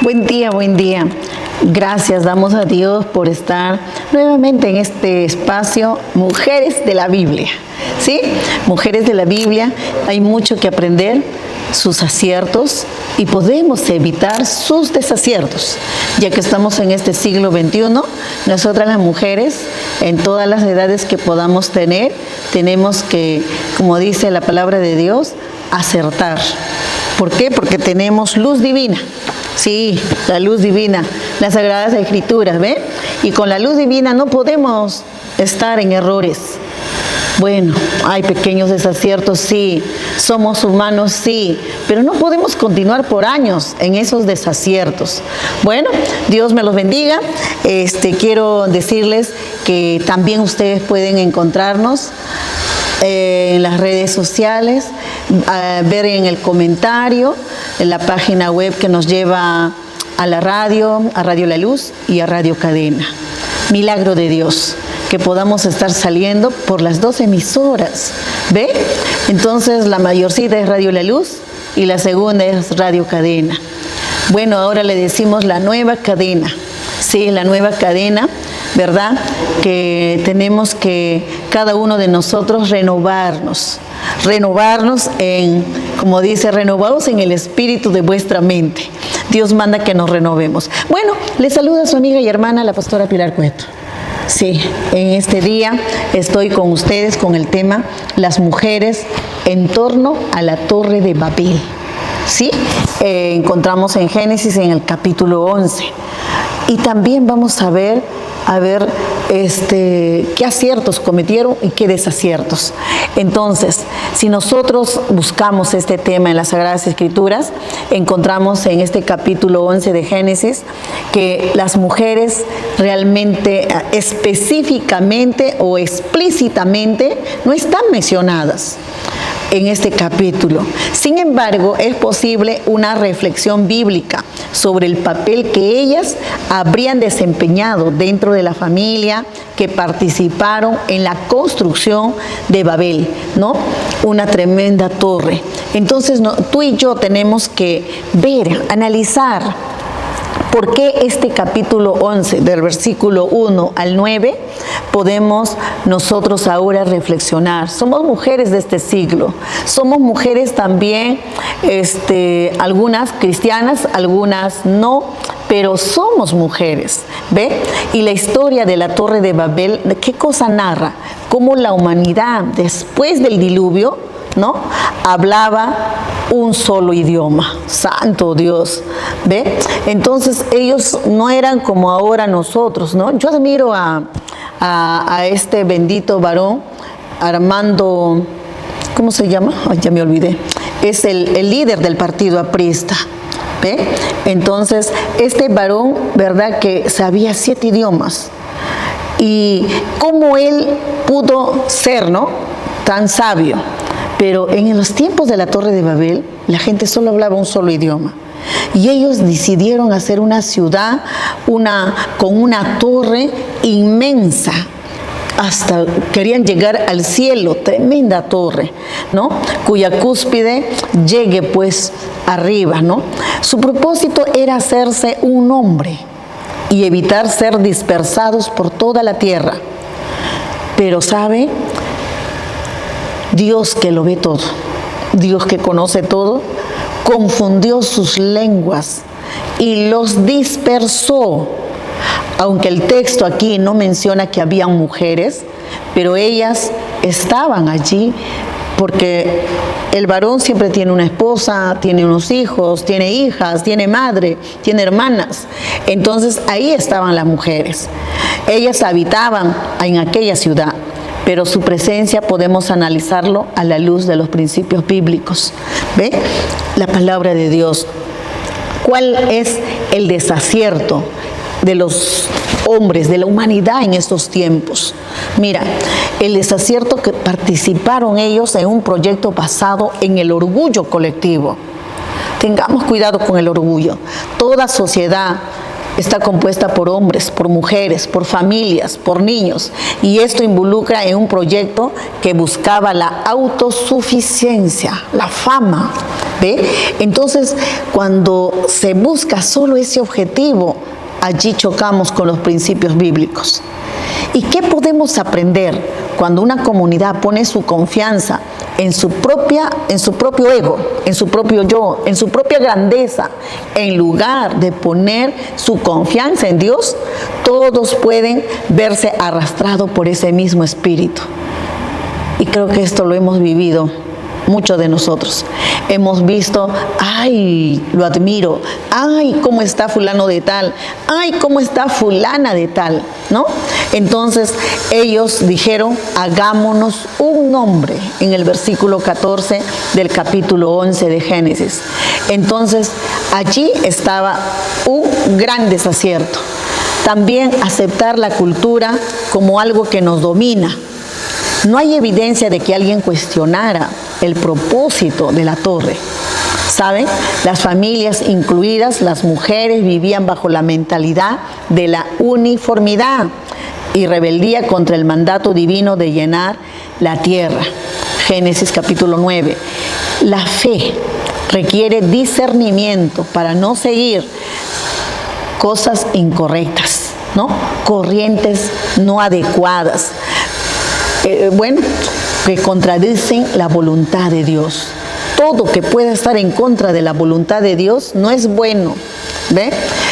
Buen día, buen día. Gracias damos a Dios por estar nuevamente en este espacio Mujeres de la Biblia. ¿Sí? Mujeres de la Biblia, hay mucho que aprender, sus aciertos, y podemos evitar sus desaciertos, ya que estamos en este siglo XXI. Nosotras las mujeres, en todas las edades que podamos tener, tenemos que, como dice la palabra de Dios, acertar. ¿Por qué? Porque tenemos luz divina. Sí, la luz divina, las Sagradas Escrituras, ¿ve? Y con la luz divina no podemos estar en errores. Bueno, hay pequeños desaciertos, sí. Somos humanos, sí. Pero no podemos continuar por años en esos desaciertos. Bueno, Dios me los bendiga. Quiero decirles que también ustedes pueden encontrarnos en las redes sociales, ver en el comentario, en la página web que nos lleva a la radio, a Radio La Luz y a Radio Cadena. Milagro de Dios, que podamos estar saliendo por las 2 emisoras, ¿ve? Entonces la mayorcita es Radio La Luz y la segunda es Radio Cadena. Bueno, ahora le decimos la nueva cadena. Sí, la nueva cadena, ¿verdad? Que tenemos que cada uno de nosotros renovarnos en, como dice, renovados en el espíritu de vuestra mente. Dios manda que nos renovemos. Bueno, le saluda a su amiga y hermana, la pastora Pilar Cueto. Sí, en este día estoy con ustedes con el tema las mujeres en torno a la Torre de Babel. Sí, encontramos en Génesis en el capítulo 11. Y también vamos a ver qué aciertos cometieron y qué desaciertos. Entonces, si nosotros buscamos este tema en las Sagradas Escrituras, encontramos en este capítulo 11 de Génesis que las mujeres realmente, específicamente o explícitamente, no están mencionadas en este capítulo. Sin embargo, es posible una reflexión bíblica sobre el papel que ellas habrían desempeñado dentro de la familia, que participaron en la construcción de Babel, ¿no? Una tremenda torre. Entonces, tú y yo tenemos que ver, analizar por qué este capítulo 11, del versículo 1 al 9, podemos nosotros ahora reflexionar. Somos mujeres de este siglo, somos mujeres también, algunas cristianas, algunas no, pero somos mujeres, ¿ve? Y la historia de la Torre de Babel, ¿qué cosa narra? Cómo la humanidad, después del diluvio, ¿no?, hablaba un solo idioma. Santo Dios, ¿ve? Entonces ellos no eran como ahora nosotros, ¿no? Yo admiro a este bendito varón, Armando, ¿cómo se llama? Ay, ya me olvidé. Es el líder del partido aprista, ¿ve? Entonces este varón, ¿verdad?, que sabía 7 idiomas. Y cómo él pudo ser, ¿no?, tan sabio. Pero en los tiempos de la Torre de Babel, la gente solo hablaba un solo idioma. Y ellos decidieron hacer una ciudad con una torre inmensa. Hasta querían llegar al cielo, tremenda torre, ¿no?, cuya cúspide llegue pues arriba, ¿no? Su propósito era hacerse un nombre y evitar ser dispersados por toda la tierra. Pero, ¿sabe? Dios, que lo ve todo, Dios que conoce todo, confundió sus lenguas y los dispersó. Aunque el texto aquí no menciona que habían mujeres, pero ellas estaban allí porque el varón siempre tiene una esposa, tiene unos hijos, tiene hijas, tiene madre, tiene hermanas. Entonces ahí estaban las mujeres. Ellas habitaban en aquella ciudad, pero su presencia podemos analizarlo a la luz de los principios bíblicos. ¿Ve? La palabra de Dios. ¿Cuál es el desacierto de los hombres, de la humanidad en estos tiempos? Mira, el desacierto que participaron ellos en un proyecto basado en el orgullo colectivo. Tengamos cuidado con el orgullo. Toda sociedad está compuesta por hombres, por mujeres, por familias, por niños, y esto involucra en un proyecto que buscaba la autosuficiencia, la fama, ¿ve? Entonces, cuando se busca solo ese objetivo, allí chocamos con los principios bíblicos. ¿Y qué podemos aprender cuando una comunidad pone su confianza en su propio ego, en su propio yo, en su propia grandeza, en lugar de poner su confianza en Dios? Todos pueden verse arrastrados por ese mismo espíritu. Y creo que esto lo hemos vivido muchos de nosotros. Hemos visto, ay, lo admiro, ay, cómo está fulano de tal, ay, cómo está fulana de tal, ¿no? Entonces ellos dijeron, hagámonos un nombre, en el versículo 14 del capítulo 11 de Génesis. Entonces allí estaba un gran desacierto. También aceptar la cultura como algo que nos domina. No hay evidencia de que alguien cuestionara el propósito de la torre. ¿Saben? Las familias, incluidas las mujeres, vivían bajo la mentalidad de la uniformidad y rebeldía contra el mandato divino de llenar la tierra. Génesis capítulo 9. La fe requiere discernimiento para no seguir cosas incorrectas, ¿no? Corrientes no adecuadas, que contradicen la voluntad de Dios. Todo que pueda estar en contra de la voluntad de Dios no es bueno, ¿ve?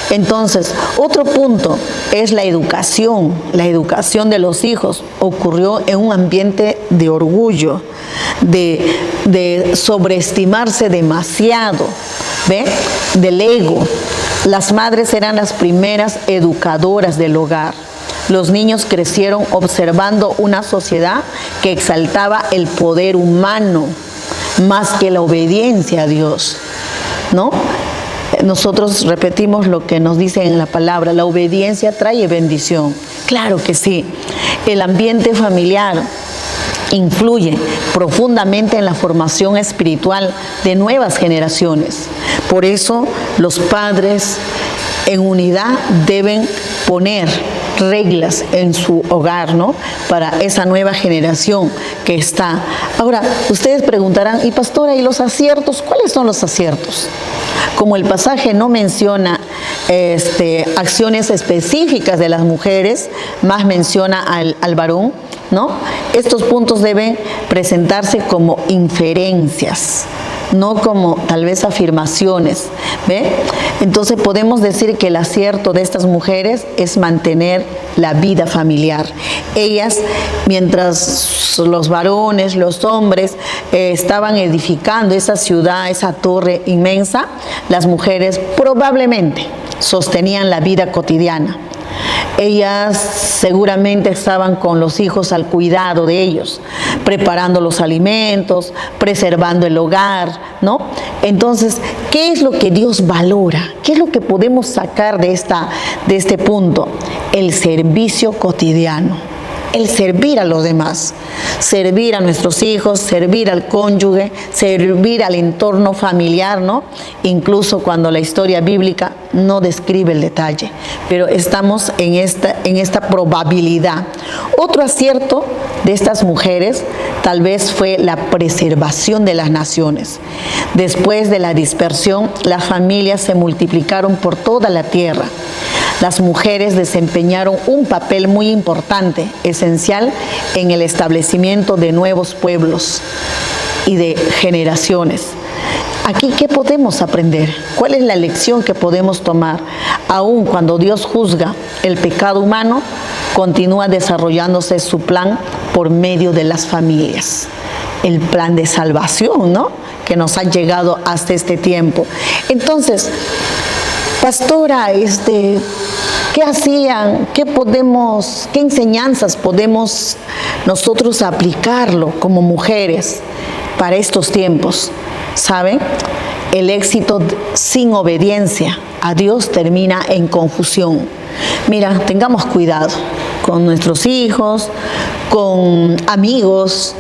Entonces, otro punto es la educación. La educación de los hijos ocurrió en un ambiente de orgullo, de sobreestimarse demasiado, ¿ve? Del ego. Las madres eran las primeras educadoras del hogar. Los niños crecieron observando una sociedad que exaltaba el poder humano más que la obediencia a Dios, ¿no? Nosotros repetimos lo que nos dice en la palabra, la obediencia trae bendición. Claro que sí. El ambiente familiar influye profundamente en la formación espiritual de nuevas generaciones. Por eso los padres en unidad deben poner reglas en su hogar, ¿no? Para esa nueva generación que está. Ahora, ustedes preguntarán, y pastora, ¿y los aciertos? ¿Cuáles son los aciertos? Como el pasaje no menciona acciones específicas de las mujeres, más menciona al varón, ¿no? Estos puntos deben presentarse como inferencias, no como tal vez afirmaciones, ¿ve? Entonces podemos decir que el acierto de estas mujeres es mantener la vida familiar. Ellas, mientras los varones, los hombres estaban edificando esa ciudad, esa torre inmensa, las mujeres probablemente sostenían la vida cotidiana. Ellas seguramente estaban con los hijos al cuidado de ellos, preparando los alimentos, preservando el hogar, ¿no? Entonces, ¿qué es lo que Dios valora? ¿Qué es lo que podemos sacar de este punto? El servicio cotidiano, el servir a los demás, servir a nuestros hijos, servir al cónyuge, servir al entorno familiar, ¿no? Incluso cuando la historia bíblica no describe el detalle, pero estamos en esta probabilidad. Otro acierto de estas mujeres tal vez fue la preservación de las naciones. Después de la dispersión, las familias se multiplicaron por toda la tierra. Las mujeres desempeñaron un papel muy importante, esencial, en el establecimiento de nuevos pueblos y de generaciones. Aquí, ¿qué podemos aprender? ¿Cuál es la lección que podemos tomar? Aun cuando Dios juzga el pecado humano, continúa desarrollándose su plan por medio de las familias. El plan de salvación, ¿no? Que nos ha llegado hasta este tiempo. Entonces, pastora, ¿qué hacían? ¿Qué enseñanzas podemos nosotros aplicarlo como mujeres para estos tiempos? ¿Saben? El éxito sin obediencia a Dios termina en confusión. Mira, tengamos cuidado con nuestros hijos, con amigos,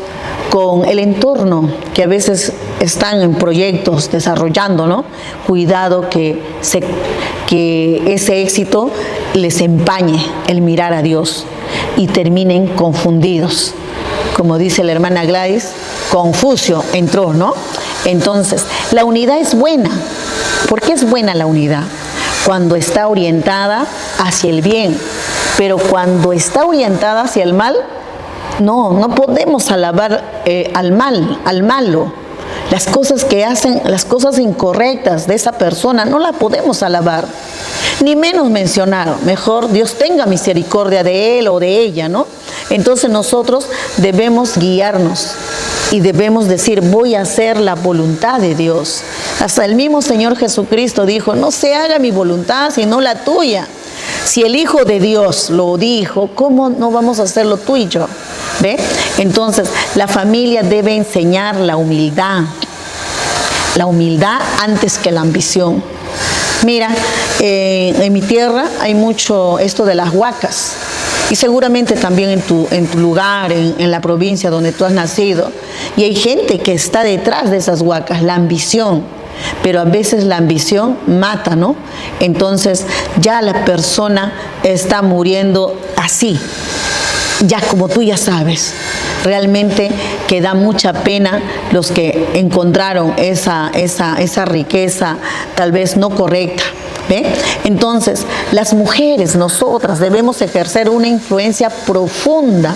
con el entorno, que a veces están en proyectos desarrollando, ¿no? Cuidado que ese éxito les empañe el mirar a Dios y terminen confundidos. Como dice la hermana Gladys, Confucio entró, ¿no? Entonces, la unidad es buena. ¿Por qué es buena la unidad? Cuando está orientada hacia el bien, pero cuando está orientada hacia el mal, no podemos alabar al malo. Las cosas que hacen, las cosas incorrectas de esa persona, no la podemos alabar, ni menos mencionar. Mejor Dios tenga misericordia de él o de ella, ¿no? Entonces nosotros debemos guiarnos y debemos decir, voy a hacer la voluntad de Dios. Hasta el mismo Señor Jesucristo dijo, no se haga mi voluntad sino la tuya. Si el Hijo de Dios lo dijo, ¿cómo no vamos a hacerlo tú y yo? ¿Ve? Entonces, la familia debe enseñar la humildad antes que la ambición. Mira, en mi tierra hay mucho esto de las huacas, y seguramente también en tu lugar, en la provincia donde tú has nacido, y hay gente que está detrás de esas huacas, la ambición. Pero a veces la ambición mata, ¿no? Entonces ya la persona está muriendo así, ya como tú ya sabes. Realmente que da mucha pena los que encontraron esa riqueza tal vez no correcta. ¿Ve? Entonces, las mujeres, nosotras, debemos ejercer una influencia profunda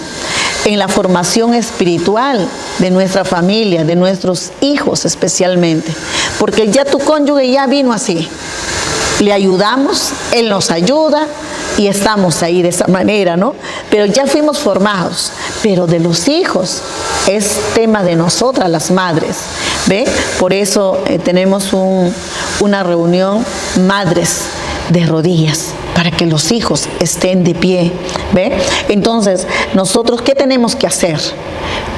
en la formación espiritual de nuestra familia, de nuestros hijos especialmente, porque ya tu cónyuge ya vino así, le ayudamos, él nos ayuda y estamos ahí de esa manera, ¿no? Pero ya fuimos formados, pero de los hijos es tema de nosotras las madres, ¿ve? Por eso tenemos una reunión madres de rodillas, para que los hijos estén de pie, ¿ve? Entonces, nosotros, ¿qué tenemos que hacer?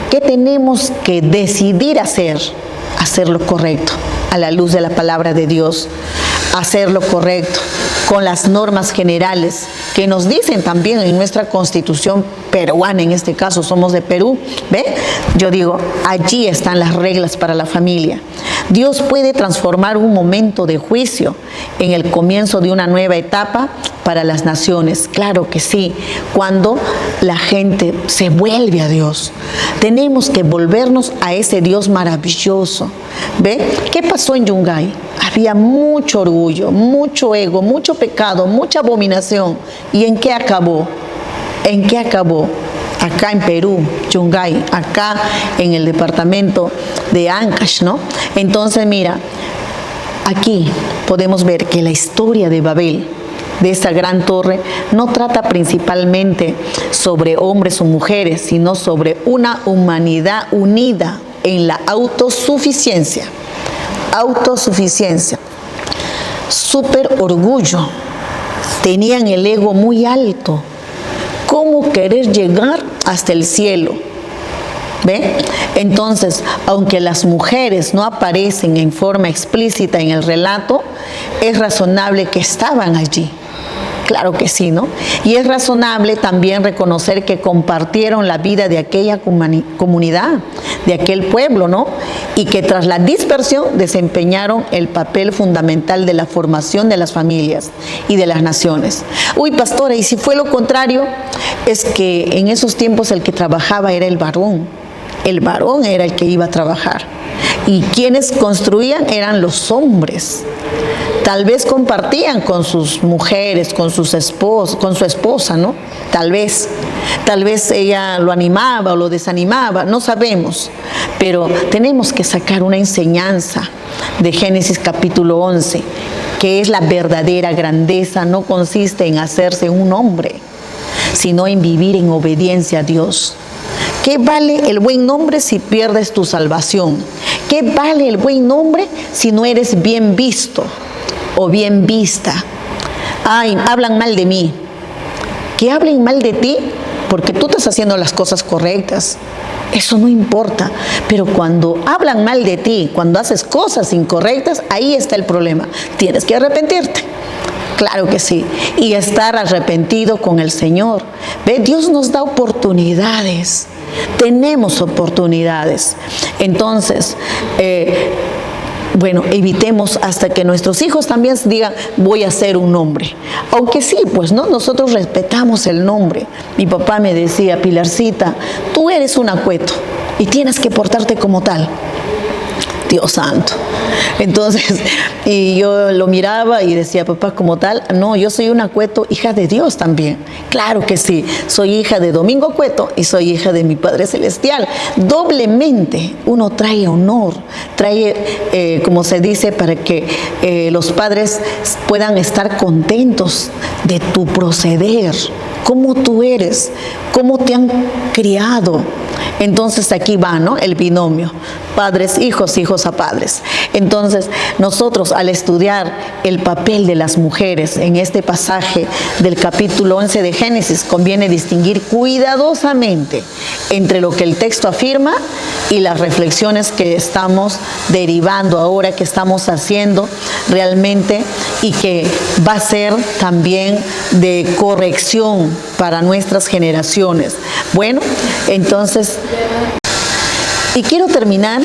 ¿Qué tenemos que decidir hacer? Hacer lo correcto, a la luz de la palabra de Dios, hacer lo correcto, con las normas generales que nos dicen también en nuestra Constitución peruana, en este caso somos de Perú, ¿ve? Yo digo, allí están las reglas para la familia. Dios puede transformar un momento de juicio en el comienzo de una nueva etapa para las naciones. Claro que sí, cuando la gente se vuelve a Dios. Tenemos que volvernos a ese Dios maravilloso. ¿Ve? ¿Qué pasó en Yungay? Había mucho orgullo, mucho ego, mucho pecado, mucha abominación. ¿Y en qué acabó? ¿En qué acabó? Acá en Perú, Yungay, acá en el departamento de Ancash, ¿no? Entonces, mira, aquí podemos ver que la historia de Babel, de esta gran torre, no trata principalmente sobre hombres o mujeres, sino sobre una humanidad unida en la autosuficiencia. Autosuficiencia. Súper orgullo. Tenían el ego muy alto. ¿Cómo querer llegar hasta el cielo? ¿Ve? Entonces, aunque las mujeres no aparecen en forma explícita en el relato, es razonable que estaban allí. Claro que sí, ¿no? Y es razonable también reconocer que compartieron la vida de aquella comunidad, de aquel pueblo, ¿no? Y que tras la dispersión desempeñaron el papel fundamental de la formación de las familias y de las naciones. Uy, pastora, ¿y si fue lo contrario? Es que en esos tiempos el que trabajaba era el varón. El varón era el que iba a trabajar. Y quienes construían eran los hombres. Tal vez compartían con sus mujeres, con su esposa, ¿no? Tal vez ella lo animaba o lo desanimaba, no sabemos. Pero tenemos que sacar una enseñanza de Génesis capítulo 11, que es la verdadera grandeza, no consiste en hacerse un hombre, sino en vivir en obediencia a Dios. ¿Qué vale el buen nombre si pierdes tu salvación? ¿Qué vale el buen nombre si no eres bien visto o bien vista? Ay, hablan mal de mí. Que hablen mal de ti porque tú estás haciendo las cosas correctas. Eso no importa. Pero cuando hablan mal de ti, cuando haces cosas incorrectas, ahí está el problema. Tienes que arrepentirte. Claro que sí. Y estar arrepentido con el Señor. ¿Ve? Dios nos da oportunidades. Tenemos oportunidades. Entonces, bueno, evitemos hasta que nuestros hijos también digan, voy a ser un hombre. Aunque sí, pues, ¿no? Nosotros respetamos el nombre. Mi papá me decía, Pilarcita, tú eres un acueto y tienes que portarte como tal. Dios santo. Entonces, y yo lo miraba y decía, papá, como tal, no, yo soy una Cueto, hija de Dios también. Claro que sí, soy hija de Domingo Cueto y soy hija de mi Padre Celestial. Doblemente uno trae honor, trae, como se dice, para que los padres puedan estar contentos de tu proceder, cómo tú eres, cómo te han criado. Entonces aquí va, ¿no?, el binomio, padres, hijos, hijos a padres. Entonces nosotros, al estudiar el papel de las mujeres en este pasaje del capítulo 11 de Génesis, conviene distinguir cuidadosamente entre lo que el texto afirma y las reflexiones que estamos derivando ahora, que estamos haciendo realmente, y que va a ser también de corrección para nuestras generaciones. Bueno, entonces, y quiero terminar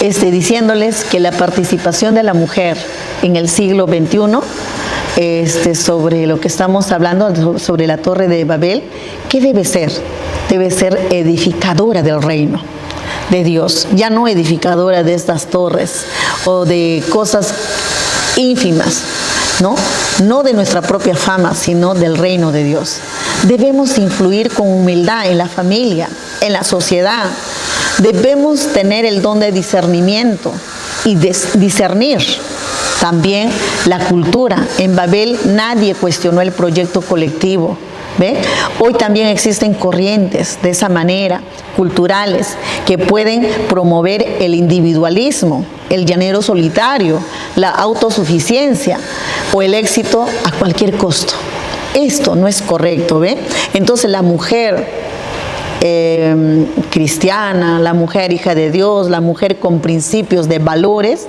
diciéndoles que la participación de la mujer en el siglo XXI, sobre lo que estamos hablando, sobre la Torre de Babel, ¿qué debe ser? Debe ser edificadora del reino de Dios, ya no edificadora de estas torres o de cosas ínfimas, no de nuestra propia fama, sino del reino de Dios. Debemos influir con humildad en la familia, en la sociedad. Debemos tener el don de discernimiento y discernir también la cultura. En Babel nadie cuestionó el proyecto colectivo. ¿Ve? Hoy también existen corrientes de esa manera, culturales, que pueden promover el individualismo, el llanero solitario, la autosuficiencia o el éxito a cualquier costo. Esto no es correcto, ¿ve? Entonces la mujer cristiana, la mujer hija de Dios, la mujer con principios de valores,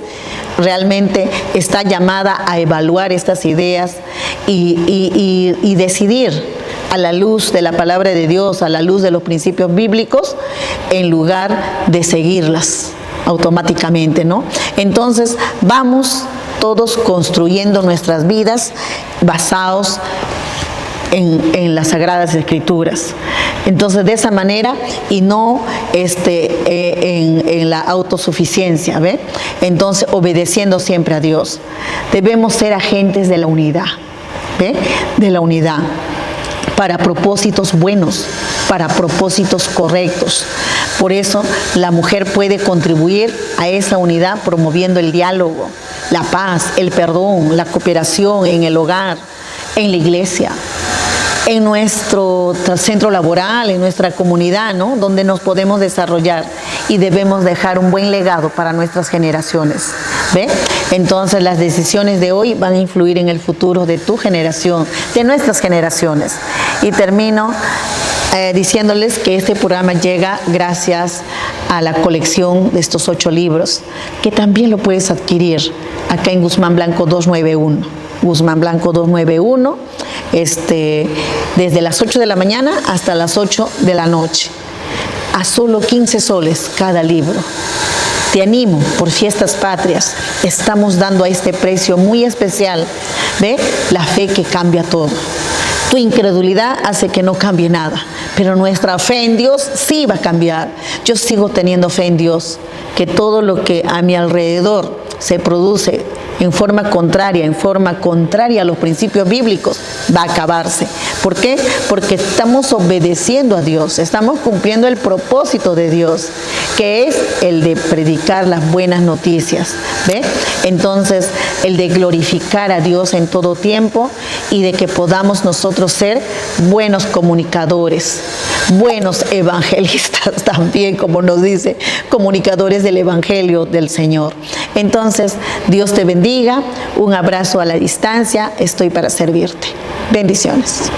realmente está llamada a evaluar estas ideas y decidir a la luz de la palabra de Dios, a la luz de los principios bíblicos, en lugar de seguirlas automáticamente, ¿no? Entonces, vamos todos construyendo nuestras vidas basados en las Sagradas Escrituras. Entonces, de esa manera, y no en la autosuficiencia, ¿ve? Entonces, obedeciendo siempre a Dios. Debemos ser agentes de la unidad, ¿ve? De la unidad, para propósitos buenos, para propósitos correctos. Por eso la mujer puede contribuir a esa unidad promoviendo el diálogo, la paz, el perdón, la cooperación en el hogar, en la iglesia, en nuestro centro laboral, en nuestra comunidad, ¿no?, donde nos podemos desarrollar, y debemos dejar un buen legado para nuestras generaciones. ¿Ve? Entonces las decisiones de hoy van a influir en el futuro de tu generación, de nuestras generaciones. Y termino diciéndoles que este programa llega gracias a la colección de estos 8 libros, que también lo puedes adquirir acá en Guzmán Blanco 291. Guzmán Blanco 291, desde las 8 de la mañana hasta las 8 de la noche, a solo 15 soles cada libro. Te animo, por Fiestas Patrias, estamos dando a este precio muy especial. ¿Ve? La fe que cambia todo. Tu incredulidad hace que no cambie nada, pero nuestra fe en Dios sí va a cambiar. Yo sigo teniendo fe en Dios, que todo lo que a mi alrededor se produce en forma contraria a los principios bíblicos, va a acabarse. ¿Por qué? Porque estamos obedeciendo a Dios, estamos cumpliendo el propósito de Dios, que es el de predicar las buenas noticias. ¿Ve? Entonces, el de glorificar a Dios en todo tiempo, y de que podamos nosotros ser buenos comunicadores, buenos evangelistas también, como nos dice, comunicadores del Evangelio del Señor. Entonces, Dios te bendiga, un abrazo a la distancia, estoy para servirte. Bendiciones.